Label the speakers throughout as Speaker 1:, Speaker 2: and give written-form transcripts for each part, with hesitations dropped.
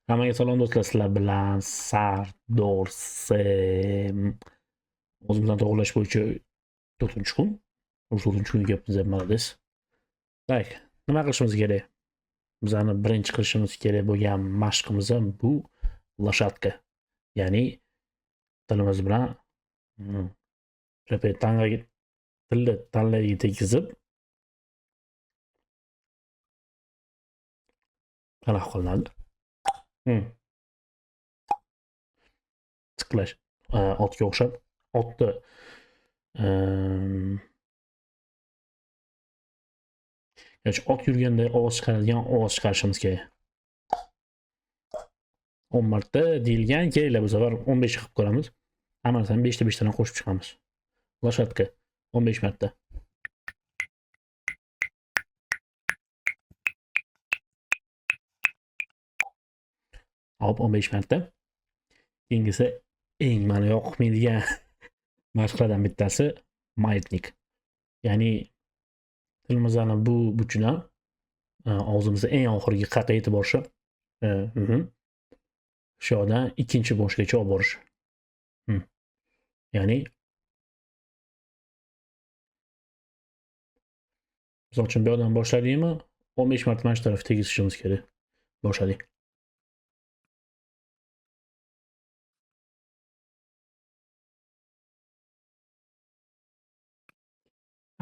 Speaker 1: Hammaga salom do'stlar, sizlar bilan Sardor o'zimizdan to'g'irlash bo'yicha 4-kun. 4-kunga biz ham молодец. Tak, nima qilishimiz kerak? Bizani birinchi qilishimiz kerak bo'lgan mashqimiz ham bu loshatka. Ya'ni tilimiz bilan tilni tanlagiga tegizib qanaqa qilinadi? Tiklash. Otga o'xshab otni ot yurganda ovoz chiqaradigan ovoz chiqarishimiz kerak. 10 marta deyilgan, keyin bu safar 15 qilib ko'ramiz. Hammasidan 5 ta 5 tadan qo'shib chiqamiz. Loshatka 15 marta. Hop 15 marta. Keyingisi eng meni yoqmaydigan mashqlardan bittasi maydnik. Ya'ni tilimizni bu buchidan og'zimizni eng oxirgi qat'a yetib borishi, shu yoqdan ikkinchi boshgacha olib borish. Ya'ni misol uchun bu yoqdan boshladikmi, 15 marta mana shu tarafga tegizishimiz kerak. Boshladik.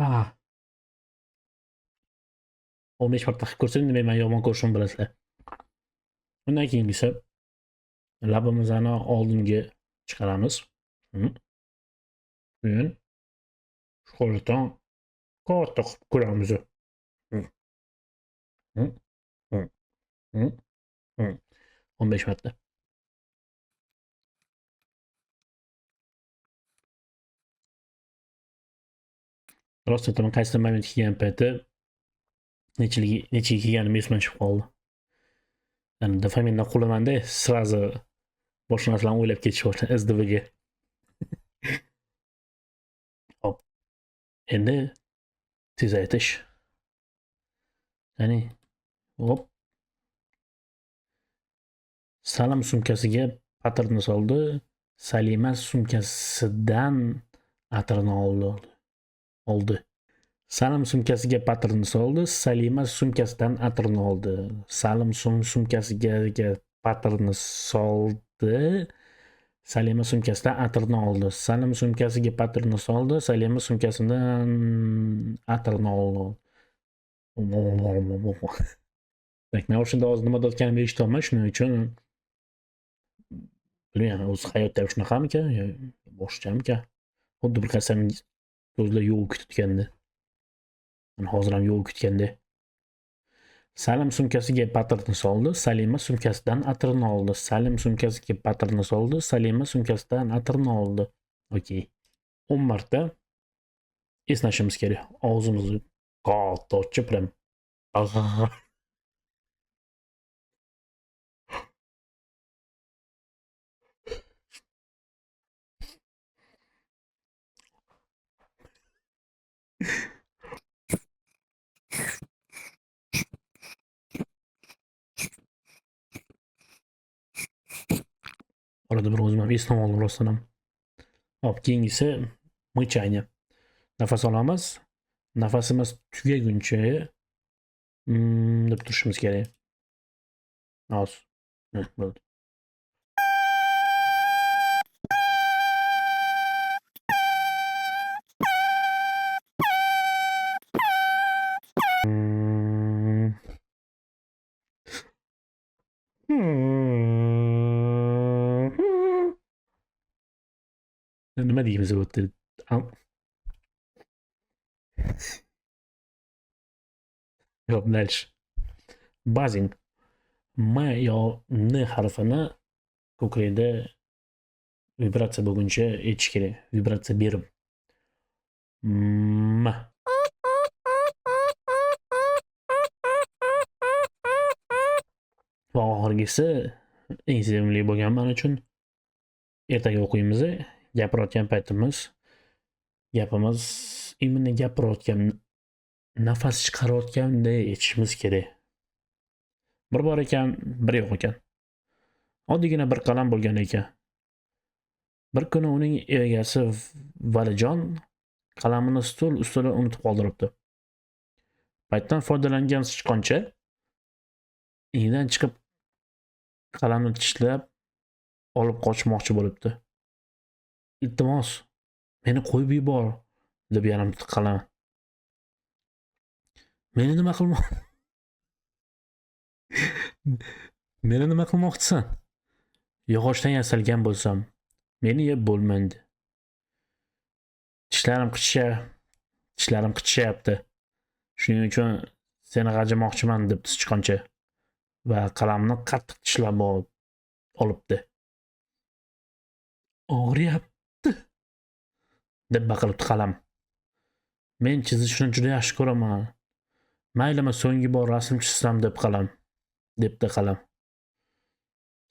Speaker 1: Ah. 15 marta qilib ko'rsangiz nima men yomon ko'rishimni bilasizlar. Undan keyingisi labimizni oldinga chiqaramiz. Keyin sho'rdan katta qilib ko'ramiz. 15 marta. Rost aytaman, qaysidir moment kelgan payti nechiga kelganim esimdan chiqib qoldi. Yani dopamindan qulamanda srazi boshqa narsalarni o'ylab ketishyapti SDVga. Hop. Endi tezaytish. Ya'ni hop. Salim sumkasiga patirni soldi. Salima sumkasidan atirni oldi. Salim sumkasiga patirni soldi. Salima sumkasidan atirni oldi. Salim sumkasiga patirni soldi. Salima sumkasidan atirni oldi. Salim sumkasiga patirni soldi. Salima sumkasidan atirni oldi. Tak, men o'shanda hozir nima deyotganimni eshitolmay, shuning uchun bilmayman, o'zi hayotda shunaqamikan, boshqachamikan. Xuddi bir qasam so'zlar yo'q kutganda. Mana hozir ham yo'q kutganda. Salim sumkasiga patirni soldi. Salima sumkasidan atirni oldi. Salim sumkasiga patirni soldi. Salima sumkasidan atirni oldi. Okey. 10 marta esnashimiz kerak. Og'zimizni katta ochib ham. Orada bir o'zim ham esnab oldim rostdan ham. Hop, keyingisi mıchание. Nafas olamiz. Nafasimiz tugaguncha deb turishimiz kerak. Hozir. Bo'ldi. Nima deymiz bu yerda? Yo'q, dальше. Buzzing. M yo N harfini ko'kragida vibratsiya bo'lguncha aytish kerak. Vibratsiya berib. M. Va oxirgisi eng sevimli bo'lgan men uchun ertaga o'qiymiz. Gapirayotgan paytimiz gapimiz imенно gapirayotgan, nafas chiqarayotganda aytishimiz kerak. Bir bor ekan, bir yo'q ekan. Oddiygina bir qalam bo'lgan ekan. Bir kuni uning egasi Valijon qalamini stol ustida unutib qoldiribdi. Paytdan foydalangan sichqoncha inidan chiqib qalamni tishlab olib qochmoqchi bo'libdi. Iltimos, meni qo'yib yubor, deb yalinibdi qalam. Meni nima qilmoqchisan? Yog'ochdan yasalgan bo'lsam, meni yeb bo'lmaydi. Tishlarim qichishyapti. Shuning uchun seni g'ajimoqchiman, debdi sichqoncha va qalamni qattiq tishlab olibdi. Og'riyapti, deb baqiribdi qalam. Men chizishni juda yaxshi ko'raman. Maylimi so'nggi bor rasm chizsam debdi qalam.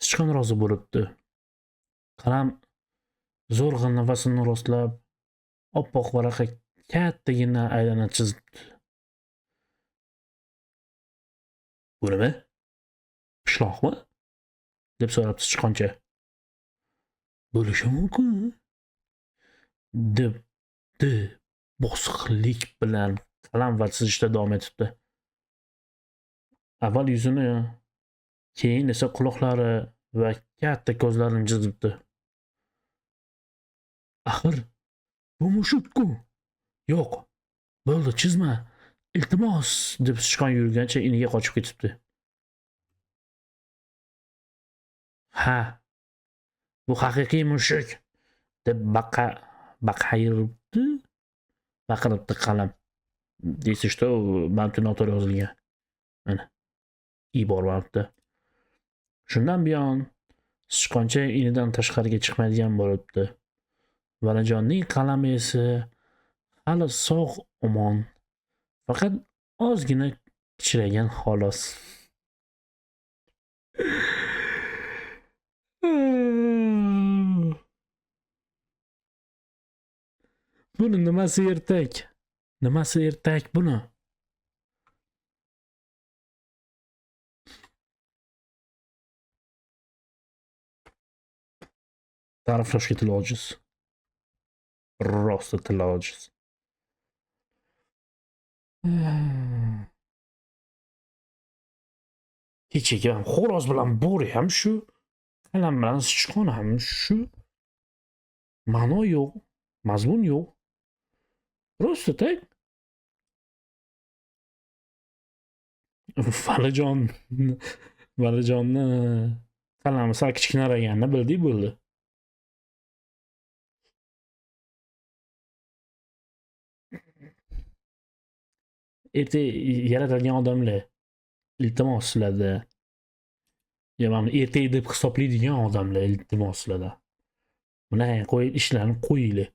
Speaker 1: Sichqon rozi bo'libdi. Qalam zo'rg'a nafasini rostlab, oppoq varaqqa kattagina aylana chizibdi. Bu nima? Pishloqmi? deb so'rabdi sichqoncha. Bo'lishi mumkin, debdi bosiqlik bilan qalam va chizishda davom etibdi. Avval yuzini, keyin esa quloqlari va katta ko'zlarini chizibdi. Axir bu mushuk-ku. Yo'q, bo'ldi, chizma. Iltimos, deb sichqon yurgancha iniga qochib ketibdi. Ha, bu haqiqiy mushuk, deb baqiribdi qalam. Deysiz, что banknotlar yozilgan. Mana boribdi. Shundan buyon sichqoncha inidan tashqariga chiqmaydigan bo'libdi. Valijonning qalami esa hali sog' omon. Faqat ozgina kichiragan xolos. Buni nimasi ertak? Nimasi ertak buni? Ta'riflashga til ojiz. Rosti til ojiz. Kechagi ham xo'roz bilan bo'ri ham shu, qalam bilan sichqon ham shu. Ma'no yo'q, mazmun yo'q. Rosti tak. Valijonni qalami sal kichkinaroganini bildik bo'ldi. Erta yaratadigan odamlar iltimos sizlarda. Ya mana ertak deb hisoblaydigan odamlar iltimos sizlarda. Bunaqa qo'yib ishlarni qo'yinglar.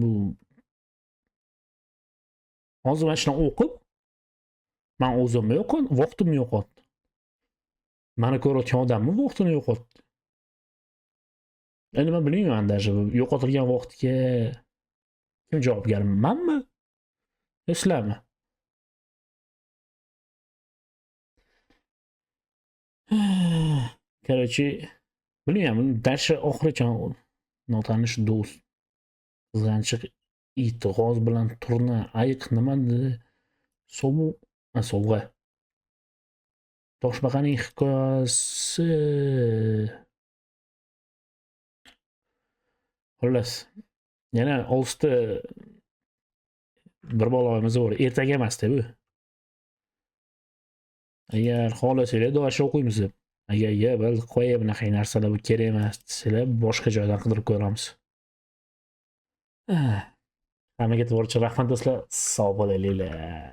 Speaker 1: Bu hozir mana shuni o'qib, men o'zimni vaqtimni yo'qotdi. Mani ko'rayotgan odammi vaqtini yo'qotdi. Endi men bilmayman, даже yo'qotilgan vaqtga kim javobgar? Menmi? Sizlarmi? Короче, bilmayman, darcha oxiricha notanish do'st, qizg'anchiq it, g'oz bilan turna, ayiq nima dedi? Sovg'a. Toshbaqaning hikoyasi. Xullas, yana 6 ta bir baloyimiz bor. Ertaga emas-da bu. Agar xohlasanglar do'sha o'qiymiz. Agar biz qo'ya bunaqa narsalar bu kerak emas desalar, boshqa joydan qidirib ko'ramiz. Hammaga to'g'richa rahmat do'stlar. Sog' bo'linglar.